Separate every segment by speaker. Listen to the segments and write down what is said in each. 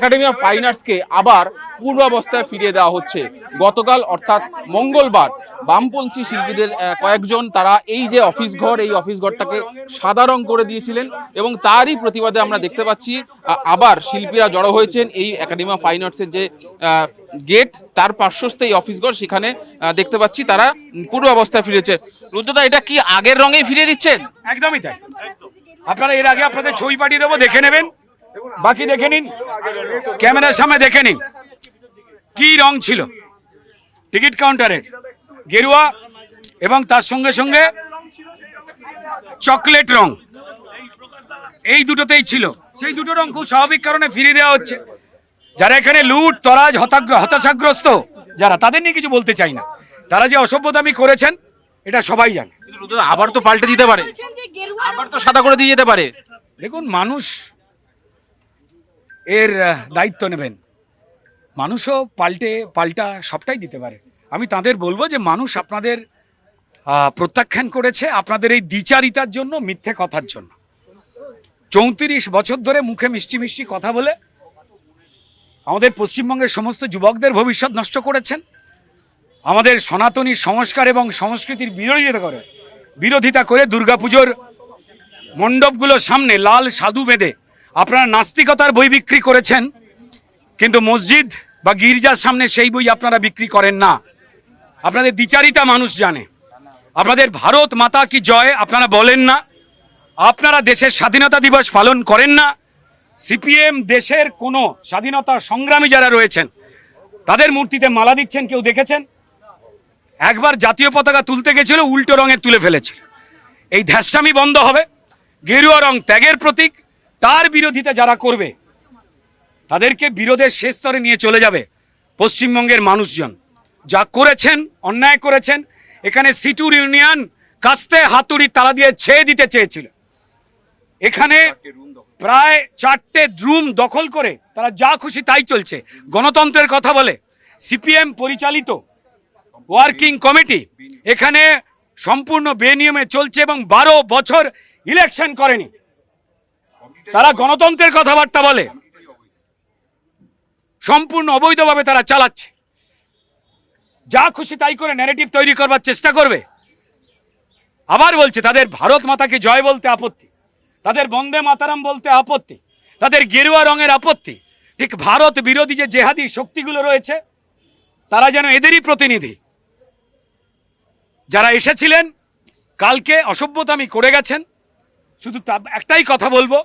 Speaker 1: Academy of fine আর্টসকে আবার পূর্বাবস্থায় ফিরিয়ে দেওয়া হচ্ছে। গতকাল অর্থাৎ মঙ্গলবার বামপন্থী শিল্পীদের কয়েকজন তারা এই যে অফিস ঘর, এই অফিস ঘরটাকে সাদা রং করে দিয়েছিলেন এবং তারই প্রতিবাদে আমরা দেখতে পাচ্ছি আবার শিল্পীরা জড়ো হয়েছেন এই একাডেমি অফ ফাইন আর্টসের যে গেট তার পার্শ্বস্থ এই অফিস ঘর, সেখানে দেখতে পাচ্ছি তারা পূর্বাবস্থায় ফিরেছে। রুদ্রদা, এটা কি আগের রঙেই ফিরিয়ে দিচ্ছেন?
Speaker 2: একদমই তাই। আপনারা এর আগে আপনাদের ছবি পাঠিয়ে দেবো, দেখে নেবেন, বাকি দেখে নিন, ক্যামেরার সামনে দেখে নিন কি রং ছিল টিকিট কাউন্টারের, গেরুয়া এবং তার সঙ্গে সঙ্গে চকলেট রং, এই দুটোতেই ছিল। সেই দুটো রং খুব স্বাভাবিক কারণে ফিরিয়ে দেওয়া হচ্ছে। যারা এখানে লুট তরাজ হতাশাগ্রস্ত যারা, তাদের নিয়ে কিছু বলতে চাই না। তারা যে অসভ্যতামি করেছেন এটা সবাই জানে।
Speaker 1: আবার তো পাল্টে দিতে পারে, আবার তো সাদা করে দিয়ে যেতে পারে।
Speaker 2: দেখুন, মানুষ এর দায়িত্ব নেবেন, মানুষও পাল্টা সবটাই দিতে পারে। আমি তাদের বলবো যে মানুষ আপনাদের প্রত্যাখ্যান করেছে আপনাদের এই দ্বিচারিতার জন্য, মিথ্যে কথার জন্য। 34 বছর ধরে মুখে মিষ্টি মিষ্টি কথা বলে আমাদের পশ্চিমবঙ্গের সমস্ত যুবকদের ভবিষ্যৎ নষ্ট করেছেন। আমাদের সনাতনী সংস্কার এবং সংস্কৃতির বিরোধিতা করে দুর্গাপুজোর মণ্ডপগুলোর সামনে লাল সাধু বেঁধে আপনারা নাস্তিকতার বই বিক্রি করেছেন, কিন্তু মসজিদ বা গির্জার সামনে সেই বই আপনারা বিক্রি করেন না। আপনাদের দ্বিচারিতা মানুষ জানে। আপনাদের ভারত মাতা কি জয় আপনারা বলেন না, আপনারা দেশের স্বাধীনতা দিবস পালন করেন না। সিপিএম দেশের কোনো স্বাধীনতা সংগ্রামী যারা রয়েছেন তাদের মূর্তিতে মালা দিচ্ছেন, কেউ দেখেছেন? একবার জাতীয় পতাকা তুলতে গেছিল, উল্টো রঙের তুলে ফেলেছিল। এই ধ্যাসটামি বন্ধ হবে। গেরুয়া রং ত্যাগের প্রতীক, তার বিরোধিতা যারা করবে তাদেরকে বিরোধের শেষ স্তরে নিয়ে চলে যাবে পশ্চিমবঙ্গের মানুষজন। যা করেছেন, অন্যায় করেছেন। এখানে সিটুর ইউনিয়ন কাস্তে হাতুড়ি তালা দিয়ে ছেয়ে দিতে চেয়েছিল। এখানে প্রায় 4টে রুম দখল করে তারা যা খুশি তাই চলছে। গণতন্ত্রের কথা বলে সিপিএম পরিচালিত ওয়ার্কিং কমিটি এখানে সম্পূর্ণ বেনিয়মে চলছে এবং 12 বছর ইলেকশন করেনি। তারা গণতন্ত্রের কথাবার্তা বলে, সম্পূর্ণ অবৈধভাবে তারা চালাচ্ছে। যা খুশি তাই করে ন্যারেটিভ তৈরি করবার চেষ্টা করবে। আবার বলছে তাদের ভারত মাতাকে জয় বলতে আপত্তি, তাদের বন্দে মাতারাম বলতে আপত্তি, তাদের গেরুয়া রঙের আপত্তি। ঠিক ভারত বিরোধী যে জেহাদি শক্তিগুলো রয়েছে তারা যেন এদেরই প্রতিনিধি। যারা এসেছিলেন কালকে অসভ্যতামি করে গেছেন। শুধু একটাই কথা বলবো,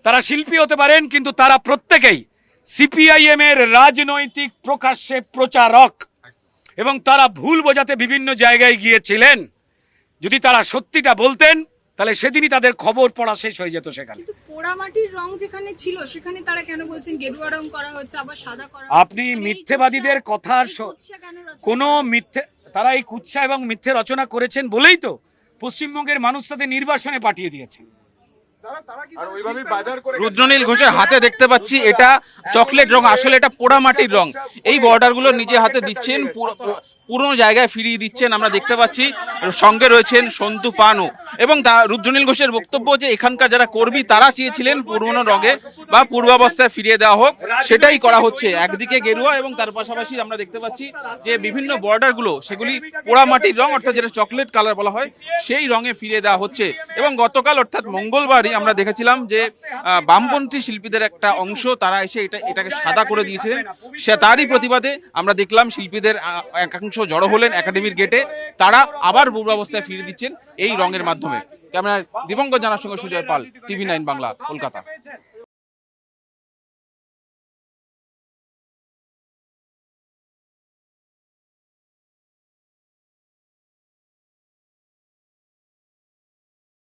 Speaker 2: তারা শিল্পী হতে পারেন, কিন্তু তারা প্রত্যেকেই সিপিআইএম এর রাজনৈতিক প্রকাশ্যে প্রচারক এবং তারা ভুল বোঝাতে বিভিন্ন জায়গায় গিয়েছিলেন। যদি তারা সত্যিটা বলতেন তাহলে সেদিনই তাদের খবর পড়া শেষ হয়ে যেত। সেখানে
Speaker 3: পোড়ামাটির রং যেখানে ছিল সেখানে তারা কেন বলছেন গেরুয়া রং করা হচ্ছে, আবার সাদা করা?
Speaker 2: আপনি মিথ্যেবাদীদের কথার কোনো মিথ্যে, তারা এই কুৎসা এবং মিথ্যে রচনা করেছেন বলেই তো পশ্চিমবঙ্গের মানুষ তাদের নির্বাসনে পাঠিয়ে দিয়েছেন।
Speaker 1: রুদ্রনীল ঘোষের হাতে দেখতে পাচ্ছি এটা চকলেট রং, আসলে এটা পোড়ামাটির রং। এই বর্ডারগুলো নিজে হাতে দিচ্ছেন, পুরনো জায়গায় ফিরিয়ে দিচ্ছেন। আমরা দেখতে পাচ্ছি সঙ্গে রয়েছেন সন্তু পানু এবং রুদ্রনীল ঘোষের বক্তব্য যে এখানকার যারা কর্মী তারা চেয়েছিলেন পুরনো রঙে বা পূর্বাবস্থায় ফিরিয়ে দেওয়া হোক, সেটাই করা হচ্ছে। একদিকে গেরুয়া এবং তার পাশাপাশি আমরা দেখতে পাচ্ছি যে বিভিন্ন বর্ডারগুলো সেগুলি পোড়ামাটির রং, অর্থাৎ যেটা চকলেট কালার বলা হয়, সেই রঙে ফিরিয়ে দেওয়া হচ্ছে। এবং গতকাল অর্থাৎ মঙ্গলবারই আমরা দেখেছিলাম যে বামপন্থী শিল্পীদের একটা অংশ তারা এসে এটাকে সাদা করে দিয়েছিলেন। তারই প্রতিবাদে আমরা দেখলাম শিল্পীদের একাংশ জড়ো হলেন একাডেমির গেটে, তারা আবার পূর্বাবস্থায় ফিরে দিচ্ছেন এই রঙের মাধ্যমে। ক্যামেরায় দীপঙ্কর জানার সঙ্গে সুজয় পাল, TV9 বাংলা, কলকাতা।